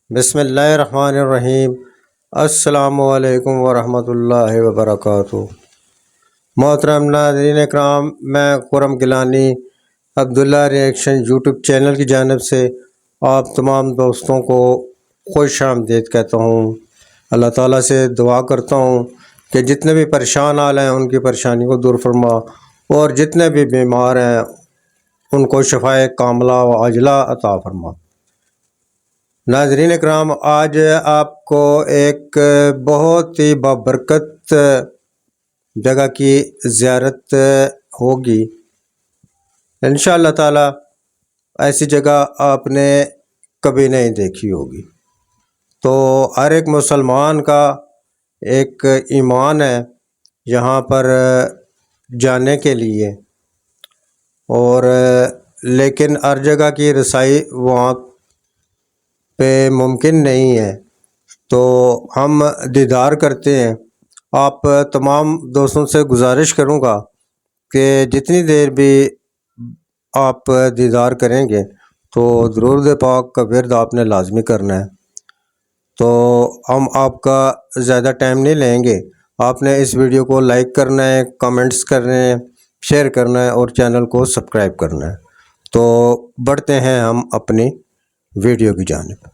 बिस्मिल्लाहिर्रहमानिर्रहीम। अस्सलामुअलैकुम वरहमतुल्लाहि वबरकातुहू। मोहतरम नाज़रीन इकराम, मैं Khurram Gilani Abdullah reaction YouTube channel की जानिब से आप तमाम दोस्तों को खुश आमदीद कहता हूँ। अल्लाह ताला से दुआ करता हूँ कि जितने भी परेशान हाल हैं उनकी परेशानी को दूर फरमा, और जितने भी बीमार हैं उनको शफ़ाए कामला व अजला अता फरमा। नाज़रीन इकराम, आज आपको एक बहुत ही बाबरकत जगह की ज़ियारत होगी इंशाअल्लाह ताला। ऐसी जगह आपने कभी नहीं देखी होगी। तो हर एक मुसलमान का एक ईमान है यहाँ पर जाने के लिए, और लेकिन हर जगह की रसाई वहाँ पे मुमकिन नहीं है। तो हम दीदार करते हैं। आप तमाम दोस्तों से गुजारिश करूँगा कि जितनी देर भी आप दीदार करेंगे तो दुरूद पाक का विर्द आपने लाजमी करना है। तो हम आपका ज़्यादा टाइम नहीं लेंगे। आपने इस वीडियो को लाइक करना है, कमेंट्स करने हैं, शेयर करना है और चैनल को सब्सक्राइब करना है। तो बढ़ते हैं हम अपनी वीडियो की जानिब।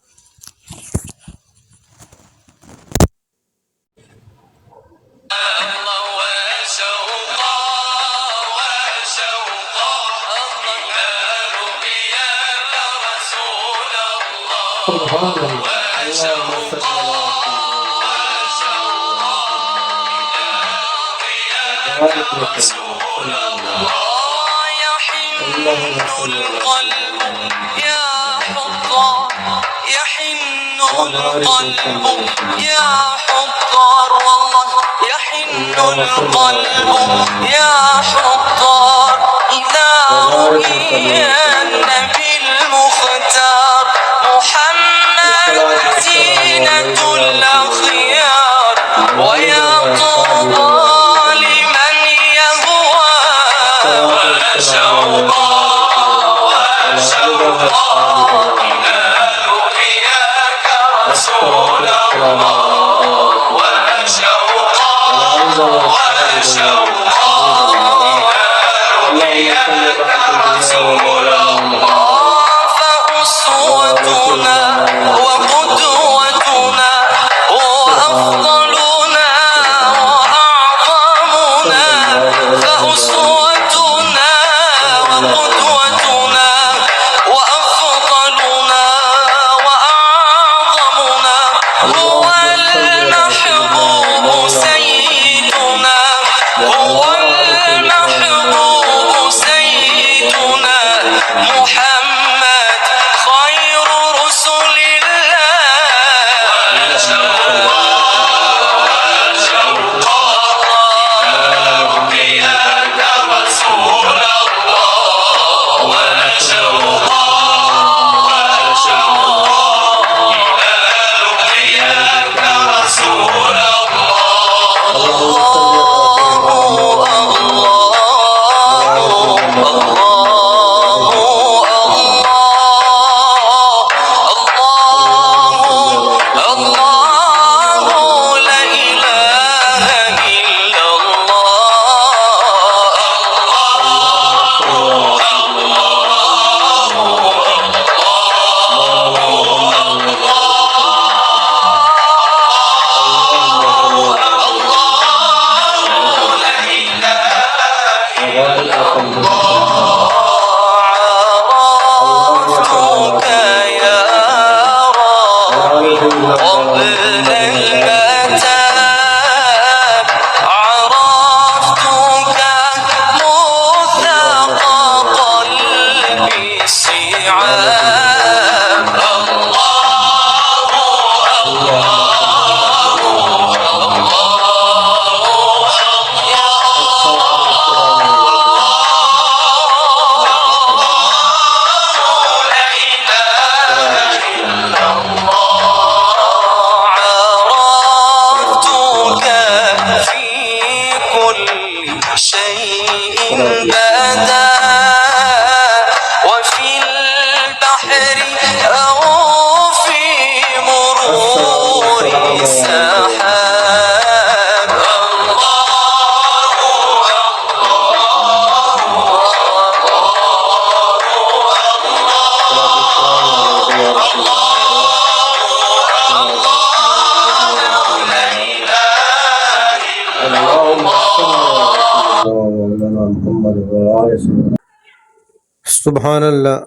سبحان اللہ،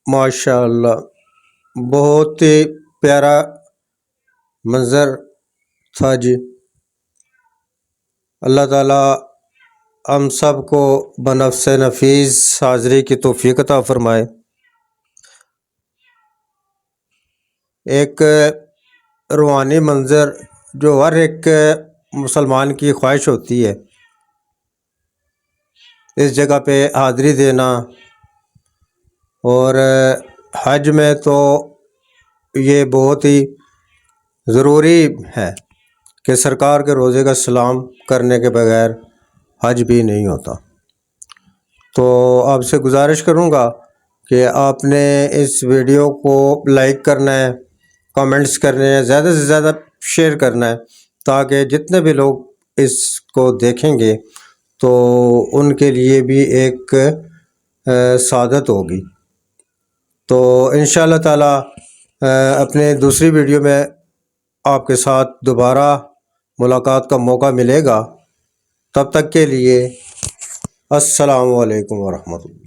ماشاء اللہ، بہت ہی پیارا منظر تھا جی۔ اللہ تعالیٰ ہم سب کو بنفس نفیس حاضری کی توفیق عطا فرمائے۔ ایک روحانی منظر جو ہر ایک مسلمان کی خواہش ہوتی ہے، اس جگہ پہ حاضری دینا، اور حج میں تو یہ بہت ہی ضروری ہے کہ سرکار کے روضے کا سلام کرنے کے بغیر حج بھی نہیں ہوتا۔ تو آپ سے گزارش کروں گا کہ آپ نے اس ویڈیو کو لائک کرنا ہے، کامنٹس کرنے ہیں، زیادہ سے زیادہ شیئر کرنا ہے، تاکہ جتنے بھی لوگ اس کو دیکھیں گے تو ان کے لیے بھی ایک سعادت ہوگی۔ تو انشاءاللہ تعالی اپنے دوسری ویڈیو میں آپ کے ساتھ دوبارہ ملاقات کا موقع ملے گا۔ تب تک کے لیے السلام علیکم ورحمۃ اللہ۔